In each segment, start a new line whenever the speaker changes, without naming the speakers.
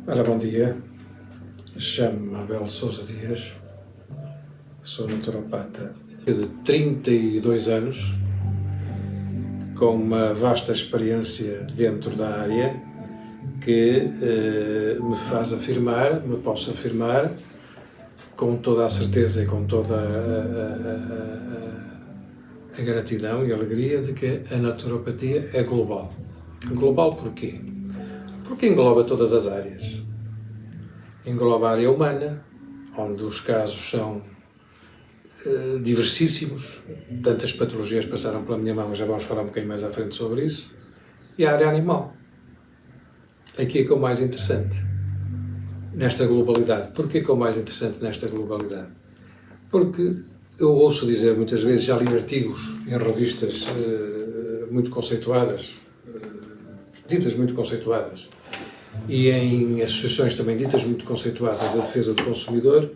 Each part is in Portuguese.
Ora, bom dia, chamo-me Abel Sousa Dias, sou naturopata de 32 anos, com uma vasta experiência dentro da área que me faz afirmar, me posso afirmar, com toda a certeza e com toda a gratidão e alegria de que a naturopatia é global. Global porquê? Porque engloba todas as áreas. Engloba a área humana, onde os casos são diversíssimos, tantas patologias passaram pela minha mão, já vamos falar um bocadinho mais à frente sobre isso, e a área animal. Aqui é que é o mais interessante, nesta globalidade. Porquê que é o mais interessante nesta globalidade? Porque eu ouço dizer muitas vezes, já li artigos em revistas muito conceituadas, ditas muito conceituadas, e em associações também ditas muito conceituadas da defesa do consumidor,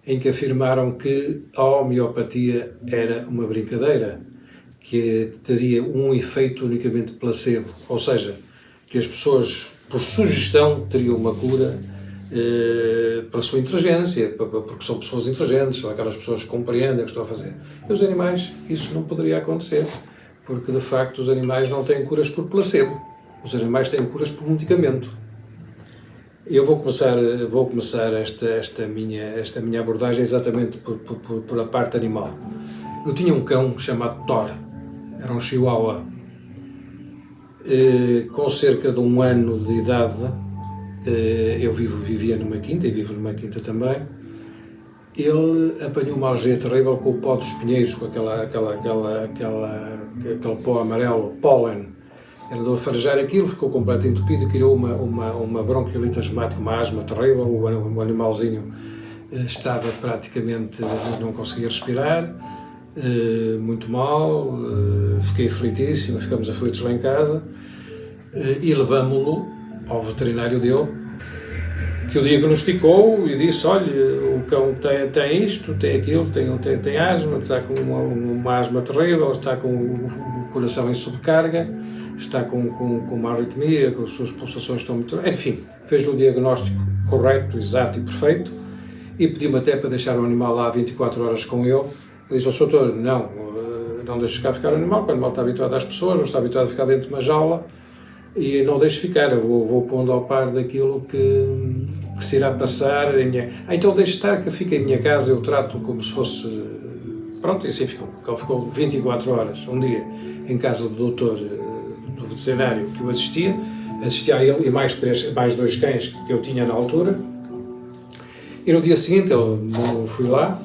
em que afirmaram que a homeopatia era uma brincadeira, que teria um efeito unicamente placebo, ou seja, que as pessoas, por sugestão, teriam uma cura pela sua inteligência, porque são pessoas inteligentes, são aquelas pessoas que compreendem o que estão a fazer. E os animais, isso não poderia acontecer, porque de facto os animais não têm curas por placebo, os animais têm curas por medicamento. Eu vou começar esta minha abordagem exatamente por a parte animal. Eu tinha um cão chamado Thor, era um chihuahua, com cerca de 1 ano de idade. Eu vivia numa quinta e vivo numa quinta também. Ele apanhou uma alergia terrível com o pó dos pinheiros, com aquele pó amarelo, pólen. Ele andou a farejar aquilo, ficou completamente entupido, criou uma bronquiolite asmática, uma asma terrível. O animalzinho estava praticamente, não conseguia respirar, muito mal, fiquei aflitíssimo, ficamos aflitos lá em casa, e levámo-lo ao veterinário dele, que o diagnosticou e disse: olha, o cão tem isto, tem aquilo, tem asma, está com uma asma terrível, está com o coração em sobrecarga, está com uma arritmia, com as suas pulsações estão muito... Enfim, fez-lhe o diagnóstico correto, exato e perfeito, e pediu-me até para deixar o animal lá 24 horas com ele. Ele disse: doutor, não deixe ficar o animal, quando o animal está habituado às pessoas, ou está habituado a ficar dentro de uma jaula, e não deixe ficar, eu vou pondo ao par daquilo que se irá passar. Então deixe estar, que fica em minha casa, eu trato como se fosse... Pronto, e assim ficou. Ele ficou 24 horas, um dia, em casa do doutor, do veterinário que o assistia a ele e mais 2 cães que eu tinha na altura. E no dia seguinte fui lá,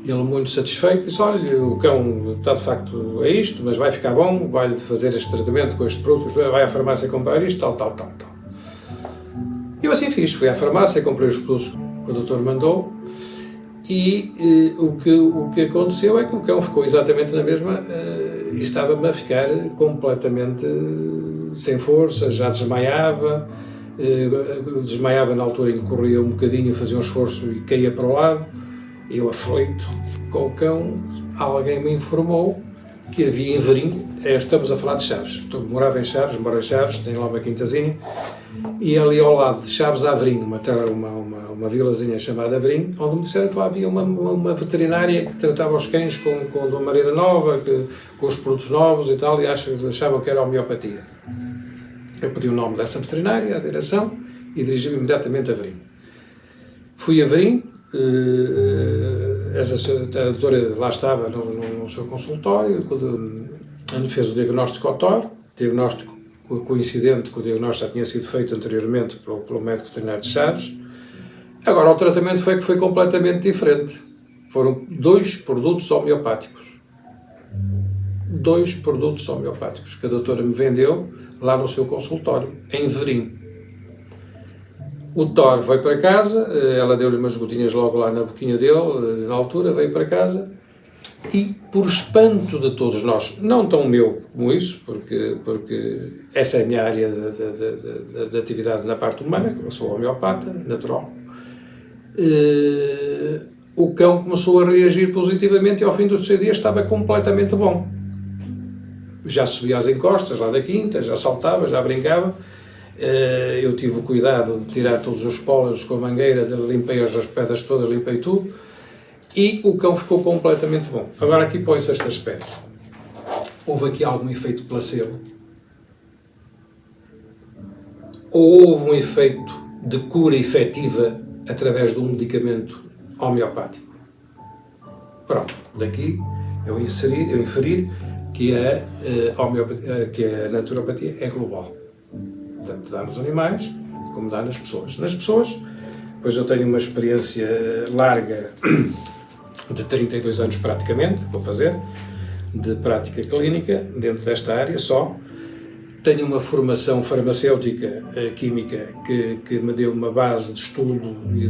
ele muito satisfeito disse: olha, o cão está de facto é isto, mas vai ficar bom, vai-lhe fazer este tratamento com este produto, vai à farmácia comprar isto, tal. Eu assim fiz, fui à farmácia, comprei os produtos que o doutor mandou, e o que aconteceu é que o cão ficou exatamente na mesma, e estava-me a ficar completamente sem força, já desmaiava na altura em que corria um bocadinho, fazia um esforço e caía para o lado. Eu, aflito com o cão, alguém me informou que havia em Verim, estamos a falar de Chaves, moro em Chaves, tenho lá uma quintazinha, e ali ao lado de Chaves há Verim, uma vilazinha chamada Verim, onde me disseram que lá havia uma veterinária que tratava os cães de uma maneira nova, com os produtos novos e tal, e achavam que era homeopatia. Eu pedi o nome dessa veterinária, a direção, e dirigi-me imediatamente a Verim. Fui a Verim, a doutora lá estava no seu consultório, quando fez o diagnóstico ao Thor, diagnóstico coincidente que o diagnóstico já tinha sido feito anteriormente pelo médico veterinário de Chaves. Agora, o tratamento foi completamente diferente. Foram 2 produtos homeopáticos. 2 produtos homeopáticos que a doutora me vendeu lá no seu consultório, em Verim. O Thor veio para casa, ela deu-lhe umas gotinhas logo lá na boquinha dele, na altura, veio para casa, e por espanto de todos nós, não tão meu como isso, porque essa é a minha área de atividade na parte humana, que eu sou homeopata, natural, o cão começou a reagir positivamente e ao fim dos 6 dias estava completamente bom. Já subia às encostas lá da quinta, já saltava, já brincava. Eu tive o cuidado de tirar todos os pólenos com a mangueira, limpei as pedras todas, limpei tudo, e o cão ficou completamente bom. Agora aqui põe-se este aspecto. Houve aqui algum efeito placebo? Ou houve um efeito de cura efetiva através de um medicamento homeopático? Pronto, daqui eu inferir que a naturopatia é global. Tanto dá nos animais, como dá nas pessoas. Nas pessoas, pois eu tenho uma experiência larga de 32 anos praticamente, vou fazer, de prática clínica, dentro desta área só. Tenho uma formação farmacêutica, química, que me deu uma base de estudo e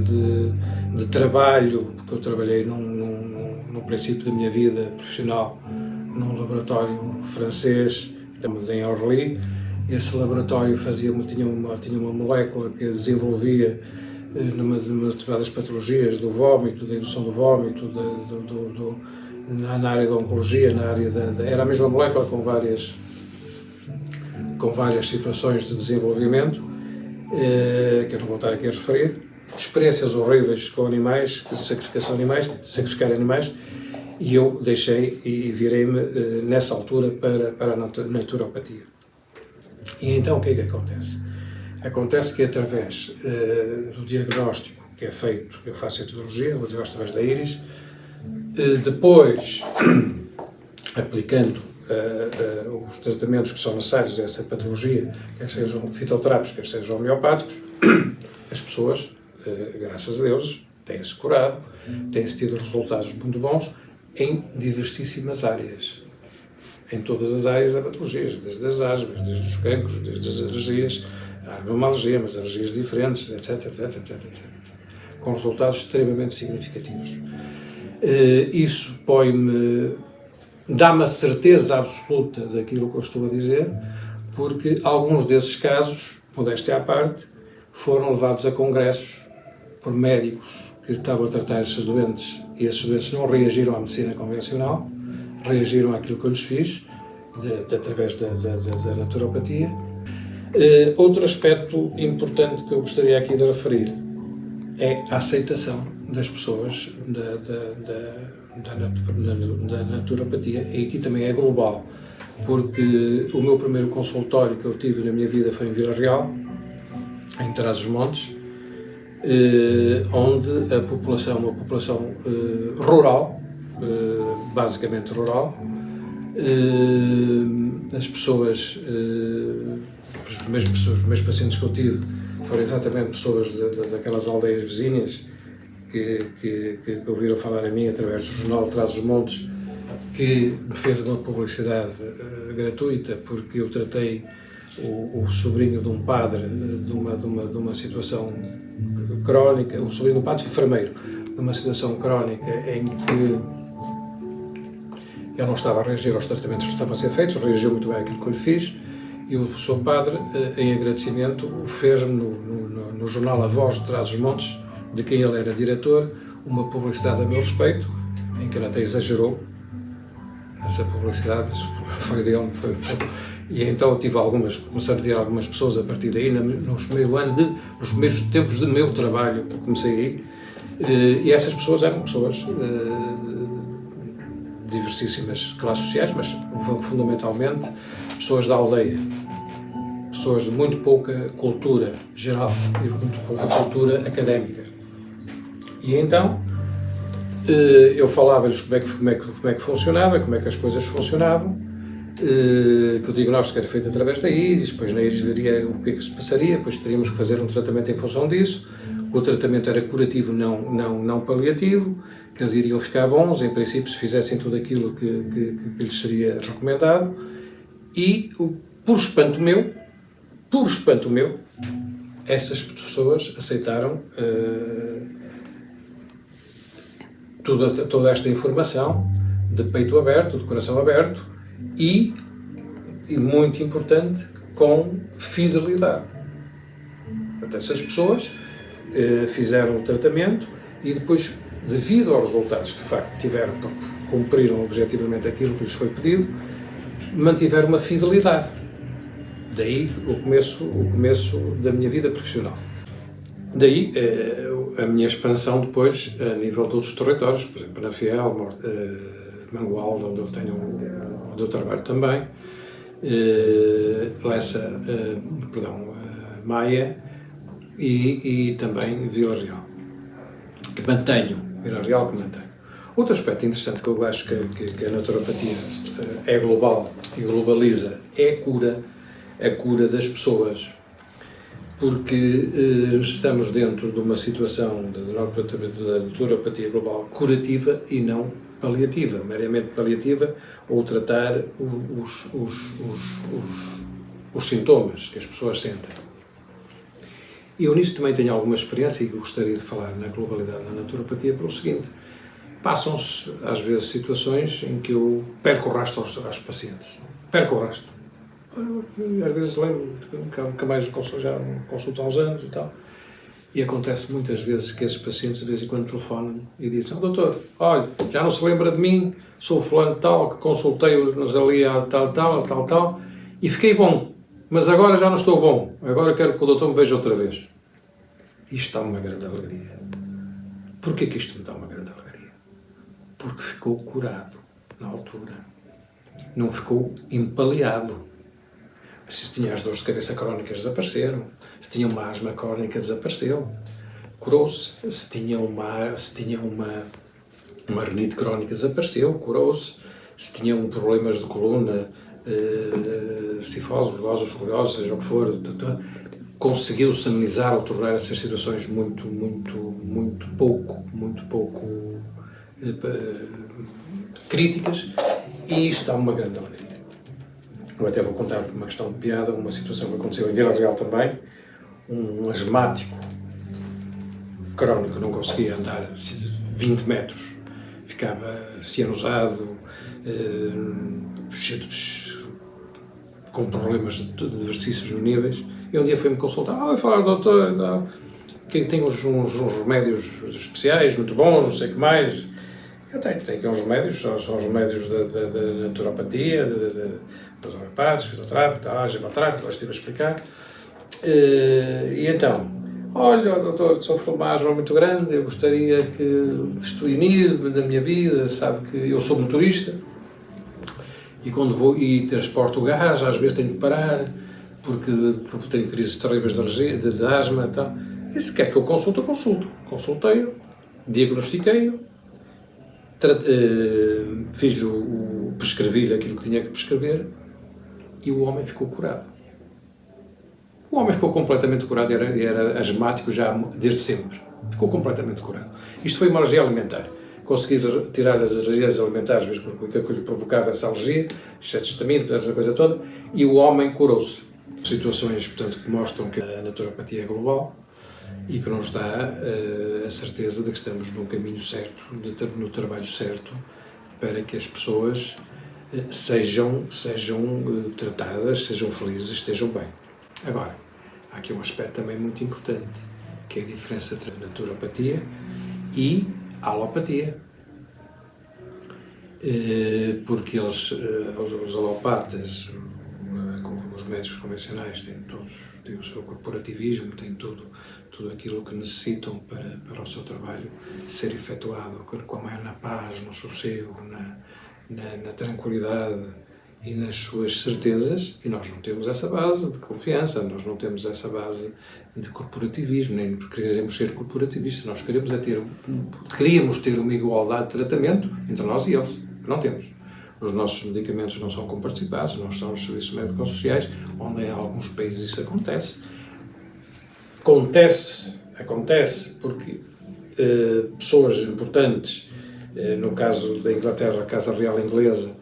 de trabalho, porque eu trabalhei no princípio da minha vida profissional num laboratório francês, em Orly. Esse laboratório tinha uma molécula que desenvolvia numa determinadas patologias do vómito, da indução do vómito, na área da oncologia, era a mesma molécula com várias situações de desenvolvimento, que eu não vou estar aqui a referir, experiências horríveis com animais, sacrificar animais, e eu deixei e virei-me nessa altura para a naturopatia. E então o que é que acontece? Acontece que através do diagnóstico que é feito, eu faço a etiologia, o diagnóstico através da íris, depois aplicando os tratamentos que são necessários a essa patologia, quer sejam fitoterápicos, quer sejam homeopáticos, as pessoas, graças a Deus, têm-se curado, têm-se tido resultados muito bons em diversíssimas áreas. Em todas as áreas da patologia, desde as asmas, desde os cancros, desde as alergias, há uma alergia, mas alergias diferentes, etc. Com resultados extremamente significativos. Isso dá-me a certeza absoluta daquilo que eu estou a dizer, porque alguns desses casos, modéstia à parte, foram levados a congressos por médicos que estavam a tratar esses doentes, e esses doentes não reagiram à medicina convencional, reagiram àquilo que eu lhes fiz, através da naturopatia. Outro aspecto importante que eu gostaria aqui de referir é a aceitação das pessoas da naturopatia, e aqui também é global, porque o meu primeiro consultório que eu tive na minha vida foi em Vila Real, em Trás-os-Montes, onde a população, uma população rural, basicamente rural, as pessoas, os meus pacientes que eu tive foram exatamente pessoas daquelas aldeias vizinhas que ouviram falar a mim através do jornal Trás-os-Montes, que me fez uma publicidade gratuita, porque eu tratei o sobrinho de um padre de uma situação crónica, um sobrinho de um padre enfermeiro, de uma situação crónica em que ele não estava a reagir aos tratamentos que estavam a ser feitos, reagiu muito bem àquilo que eu lhe fiz, e o seu padre, em agradecimento, fez-me no jornal A Voz de Trás-os-Montes, de quem ele era diretor, uma publicidade a meu respeito, em que ele até exagerou essa publicidade, mas foi dele, não foi meu. E então eu tive comecei a ter algumas pessoas a partir daí, nos primeiros tempos de meu trabalho, comecei aí, e essas pessoas eram pessoas de diversíssimas classes sociais, mas fundamentalmente pessoas da aldeia, pessoas de muito pouca cultura geral e de muito pouca cultura académica. E então eu falava-lhes como é que funcionava, como é que as coisas funcionavam, que o diagnóstico era feito através da íris, depois na íris veria o que é que se passaria, depois teríamos que fazer um tratamento em função disso. O tratamento era curativo, não paliativo, que eles iriam ficar bons, em princípio, se fizessem tudo aquilo que lhes seria recomendado. E, por espanto meu, essas pessoas aceitaram toda esta informação, de peito aberto, de coração aberto, e muito importante, com fidelidade. Portanto, essas pessoas fizeram o tratamento e depois, devido aos resultados que de facto tiveram, porque cumpriram objetivamente aquilo que lhes foi pedido, mantiveram uma fidelidade Daí o começo da minha vida profissional. Daí a minha expansão depois a nível de outros territórios, por exemplo, na Fiel, Mangualde, onde eu trabalho também, Lessa, Maia e também Vila Real, que mantenho. Outro aspecto interessante que eu acho que a naturopatia é global e globaliza é a cura das pessoas, porque estamos dentro de uma situação da naturopatia global curativa e não paliativa, meramente paliativa, ou tratar os sintomas que as pessoas sentem. Eu nisto também tenho alguma experiência e gostaria de falar na globalidade da naturopatia pelo seguinte: passam-se às vezes situações em que eu perco o rastro aos pacientes. Perco o rastro. Às vezes lembro que nunca mais já consulto há uns anos e tal. E acontece muitas vezes que esses pacientes de vez em quando telefonam e dizem: doutor, olha, já não se lembra de mim, sou fulano tal, que consultei-os ali a tal, e fiquei bom, mas agora já não estou bom, agora quero que o doutor me veja outra vez. Isto dá uma grande alegria. Porquê que isto me dá uma grande alegria? Porque ficou curado na altura. Não ficou empaleado. Se tinha as dores de cabeça crónicas, desapareceram. Se tinha uma asma crónica, desapareceu. Curou-se. Se tinha uma rinite crónica, desapareceu. Curou-se. Se tinham problemas de coluna, cifose, escoliose, seja o que for, conseguiu-se amenizar ou tornar essas situações muito pouco críticas, e isto dá uma grande alegria. Eu até vou contar uma questão de piada, uma situação que aconteceu em Vila Real também. Um asmático crónico não conseguia andar 20 metros, ficava cianosado, com problemas de diversos níveis, e um dia foi-me consultar: eu falo, doutor, que tem uns remédios especiais, muito bons, não sei o que mais. Eu tenho aqui uns remédios, são os remédios da naturopatia, dos homeopatas, fisioterapia, gemoterapia, lá estive a explicar. E então, olha, doutor, sofro uma asma muito grande, eu gostaria que isto unir na minha vida, sabe que eu sou motorista, e quando vou e transporto o gás, às vezes tenho que parar, porque tenho crises terríveis de asma e tal. E se quer que eu consulte, eu consulto. Consultei-o, diagnostiquei-o, prescrevi-lhe aquilo que tinha que prescrever, e o homem ficou curado. O homem ficou completamente curado, era asmático já desde sempre. Ficou completamente curado. Isto foi uma alergia alimentar. Consegui tirar as alergias alimentares, que lhe provocava essa alergia, exceto histamina, essa coisa toda, e o homem curou-se. Situações, portanto, que mostram que a naturopatia é global e que nos dá a certeza de que estamos no caminho certo, no trabalho certo, para que as pessoas sejam tratadas, sejam felizes, estejam bem. Agora, há aqui um aspecto também muito importante, que é a diferença entre a naturopatia e a alopatia. Porque os alopatas, os médicos convencionais, têm o seu corporativismo, têm tudo aquilo que necessitam para o seu trabalho ser efetuado com a maior na paz, no sossego, na tranquilidade e nas suas certezas, e nós não temos essa base de confiança, nós não temos essa base de corporativismo, nem queremos ser corporativistas, nós queríamos ter uma igualdade de tratamento entre nós e eles, que não temos. Os nossos medicamentos não são comparticipados, não estão nos serviços médicos sociais, onde em alguns países isso acontece. Acontece porque pessoas importantes, no caso da Inglaterra, a Casa Real Inglesa,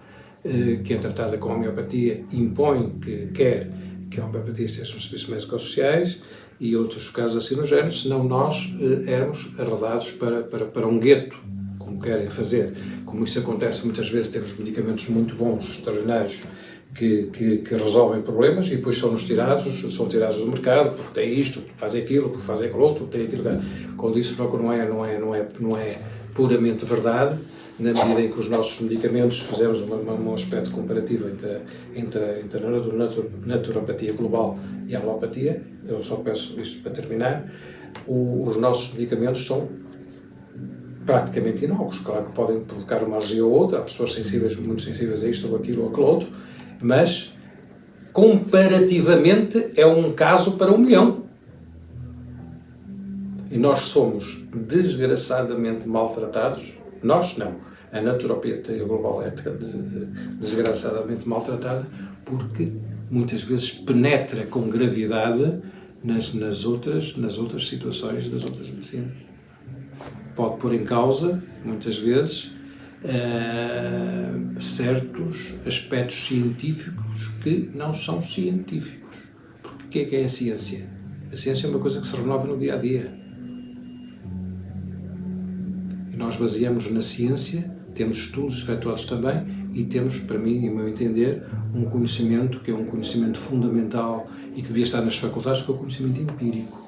que é tratada com homeopatia, impõe que quer que a homeopatia esteja nos serviços médicos sociais, e outros casos assim no género, senão nós éramos arredados para um gueto, como querem fazer. Como isso acontece muitas vezes, temos medicamentos muito bons, extraordinários, que resolvem problemas, e depois são tirados do mercado, porque tem isto, porque faz aquilo, porque faz aquilo outro, tem aquilo. Quando isso não é puramente verdade, na medida em que os nossos medicamentos, fizemos um aspecto comparativo entre a naturopatia global e a alopatia. Eu só peço isto para terminar. Os nossos medicamentos são praticamente inócuos. Claro que podem provocar uma alergia ou outra, há pessoas muito sensíveis a isto ou aquilo ou aquilo outro, mas comparativamente é um caso para 1 milhão. E nós somos desgraçadamente maltratados. Nós não. A naturopatia global é desgraçadamente maltratada porque muitas vezes penetra com gravidade nas outras situações das outras medicinas. Pode pôr em causa, muitas vezes, certos aspectos científicos que não são científicos. Porque o que é a ciência? A ciência é uma coisa que se renova no dia a dia. E nós baseamos na ciência, temos estudos efetuados também e temos, para mim e meu entender, um conhecimento que é um conhecimento fundamental e que devia estar nas faculdades, que é o conhecimento empírico.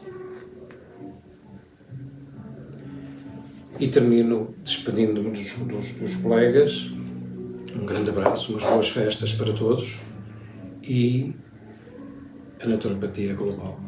E termino despedindo-me dos colegas. Um grande abraço, umas boas festas para todos e a naturopatia global.